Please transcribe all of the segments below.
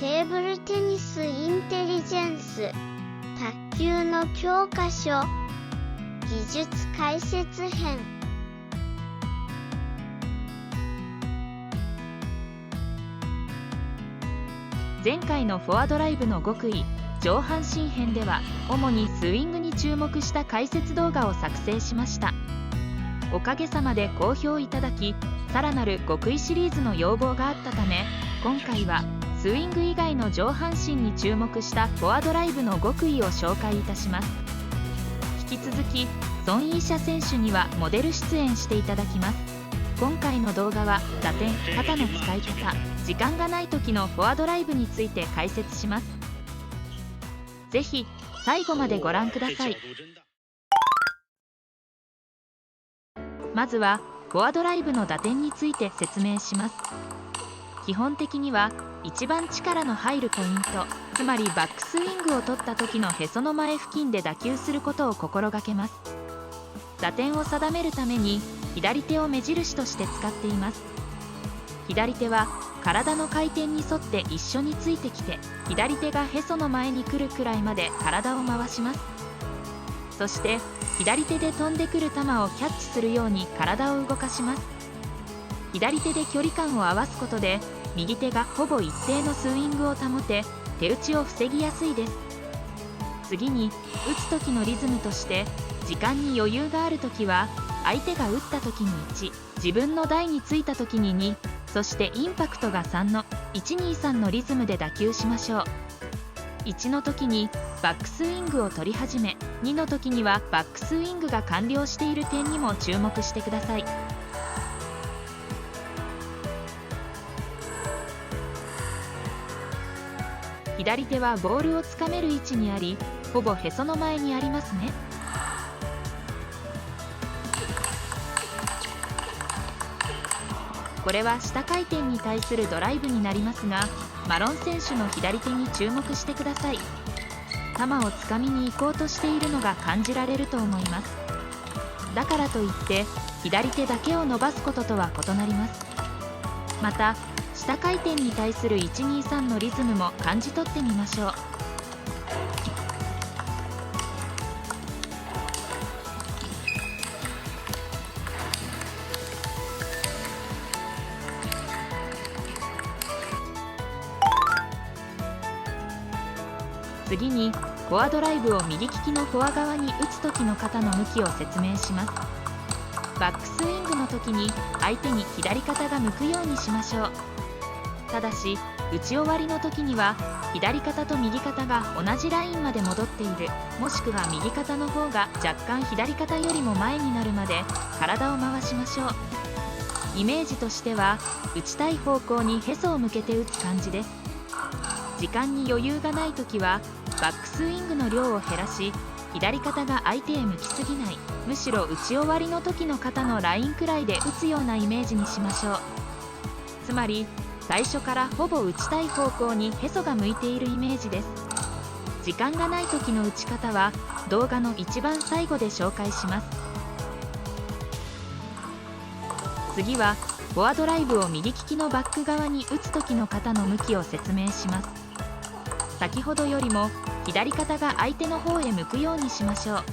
テーブルテニスインテリジェンス卓球の教科書技術解説編。前回のフォアドライブの極意上半身編では主にスイングに注目した解説動画を作成しました。おかげさまで好評いただき、さらなる極意シリーズの要望があったため、今回はスイング以外の上半身に注目したフォアドライブの極意を紹介いたします。引き続きソン・イーシャ選手にはモデル出演していただきます。今回の動画は打点、肩の使い方、時間がない時のフォアドライブについて解説します。ぜひ最後までご覧ください。まずはフォアドライブの打点について説明します。基本的には一番力の入るポイント、つまりバックスイングを取った時のへその前付近で打球することを心がけます。打点を定めるために左手を目印として使っています。左手は体の回転に沿って一緒についてきて、左手がへその前に来るくらいまで体を回します。そして左手で飛んでくる球をキャッチするように体を動かします。左手で距離感を合わすことで右手がほぼ一定のスイングを保て、手打ちを防ぎやすいです。次に打つ時のリズムとして、時間に余裕がある時は相手が打った時に1、自分の台についた時に2、そしてインパクトが3の123のリズムで打球しましょう。1の時にバックスイングを取り始め、2の時にはバックスイングが完了している点にも注目してください。左手はボールをつかめる位置にあり、ほぼへその前にありますね。これは下回転に対するドライブになりますが、マロン選手の左手に注目してください。球をつかみに行こうとしているのが感じられると思います。だからといって左手だけを伸ばすこととは異なります。また下回転に対する123のリズムも感じ取ってみましょう。次にフォアドライブを右利きのフォア側に打つ時の肩の向きを説明します。バックスイングの時に相手に左肩が向くようにしましょう。ただし打ち終わりの時には左肩と右肩が同じラインまで戻っている、もしくは右肩の方が若干左肩よりも前になるまで体を回しましょう。イメージとしては打ちたい方向にへそを向けて打つ感じです。時間に余裕がない時はバックスイングの量を減らし、左肩が相手へ向きすぎない、むしろ打ち終わりの時の肩のラインくらいで打つようなイメージにしましょう。つまり最初からほぼ打ちたい方向にへそが向いているイメージです。時間がない時の打ち方は動画の一番最後で紹介します。次はフォアドライブを右利きのバック側に打つ時の肩の向きを説明します。先ほどよりも左肩が相手の方へ向くようにしましょう。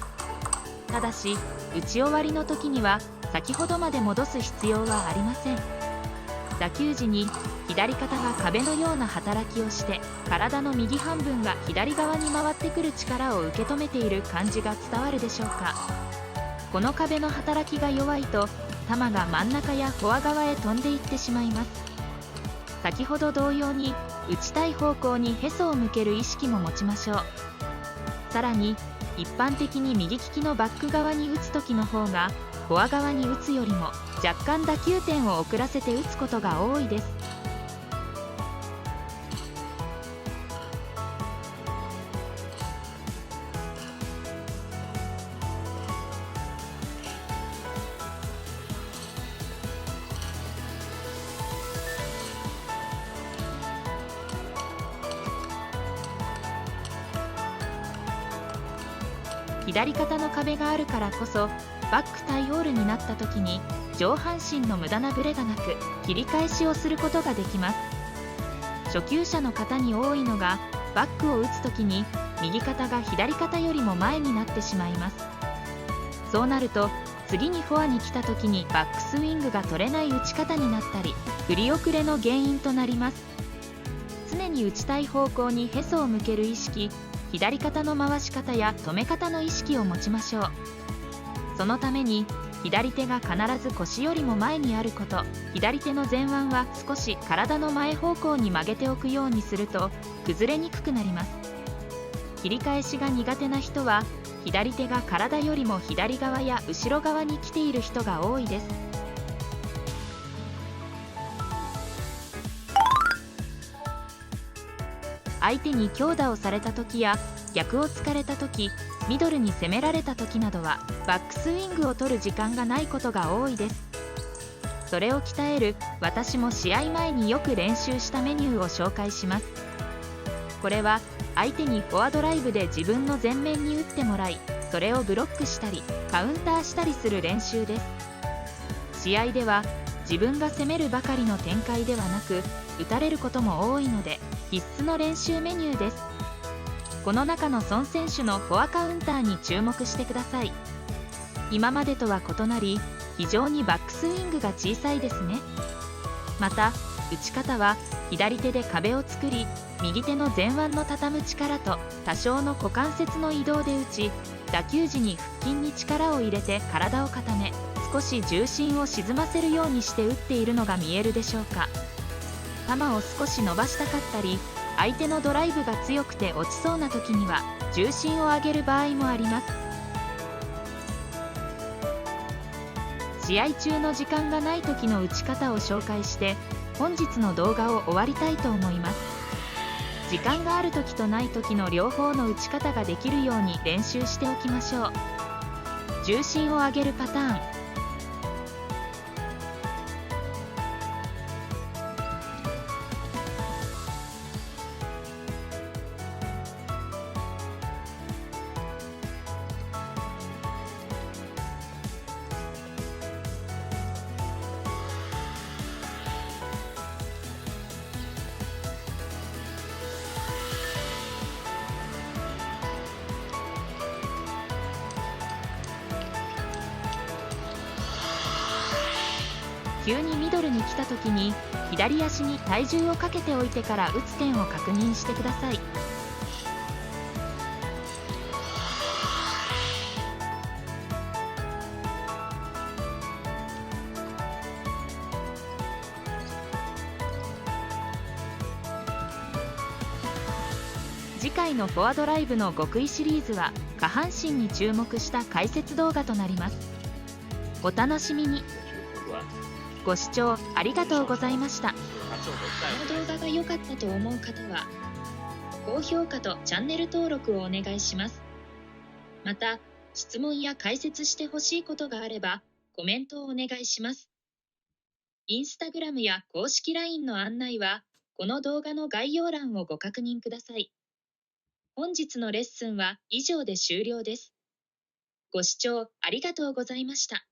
ただし打ち終わりの時には先ほどまで戻す必要はありません。打球時に左肩が壁のような働きをして、体の右半分が左側に回ってくる力を受け止めている感じが伝わるでしょうか。この壁の働きが弱いと球が真ん中やフォア側へ飛んでいってしまいます。先ほど同様に打ちたい方向にへそを向ける意識も持ちましょう。さらに一般的に右利きのバック側に打つ時の方がフォア側に打つよりも若干打球点を遅らせて打つことが多いです。左肩の壁があるからこそバック対オールになった時に上半身の無駄なブレがなく切り返しをすることができます。初級者の方に多いのが、バックを打つときに右肩が左肩よりも前になってしまいます。そうなると次にフォアに来た時にバックスイングが取れない打ち方になったり、振り遅れの原因となります。常に打ちたい方向にへそを向ける意識、左肩の回し方や止め方の意識を持ちましょう。そのために左手が必ず腰よりも前にあること、左手の前腕は少し体の前方向に曲げておくようにすると崩れにくくなります。切り返しが苦手な人は左手が体よりも左側や後ろ側に来ている人が多いです。相手に強打をされた時や逆を突かれた時、ミドルに攻められた時などはバックスイングを取る時間がないことが多いです。それを鍛える私も試合前によく練習したメニューを紹介します。これは相手にフォアドライブで自分の前面に打ってもらい、それをブロックしたりカウンターしたりする練習です。試合では自分が攻めるばかりの展開ではなく、打たれることも多いので必須の練習メニューです。この中の孫選手のフォアカウンターに注目してください。今までとは異なり、非常にバックスイングが小さいですね。また打ち方は左手で壁を作り、右手の前腕の畳む力と多少の股関節の移動で打ち、打球時に腹筋に力を入れて体を固め、少し重心を沈ませるようにして打っているのが見えるでしょうか。球を少し伸ばしたかったり、相手のドライブが強くて落ちそうな時には重心を上げる場合もあります。試合中の時間がない時の打ち方を紹介して本日の動画を終わりたいと思います。時間がある時とない時の両方の打ち方ができるように練習しておきましょう。重心を上げるパターン。急にミドルに来た時に左足に体重をかけておいてから打つ点を確認してください。次回のフォアドライブの極意シリーズは下半身に注目した解説動画となります。お楽しみに。ご視聴ありがとうございました。この動画が良かったと思う方は高評価とチャンネル登録をお願いします。また質問や解説してほしいことがあればコメントをお願いします。インスタグラムや公式 LINE の案内はこの動画の概要欄をご確認ください。本日のレッスンは以上で終了です。ご視聴ありがとうございました。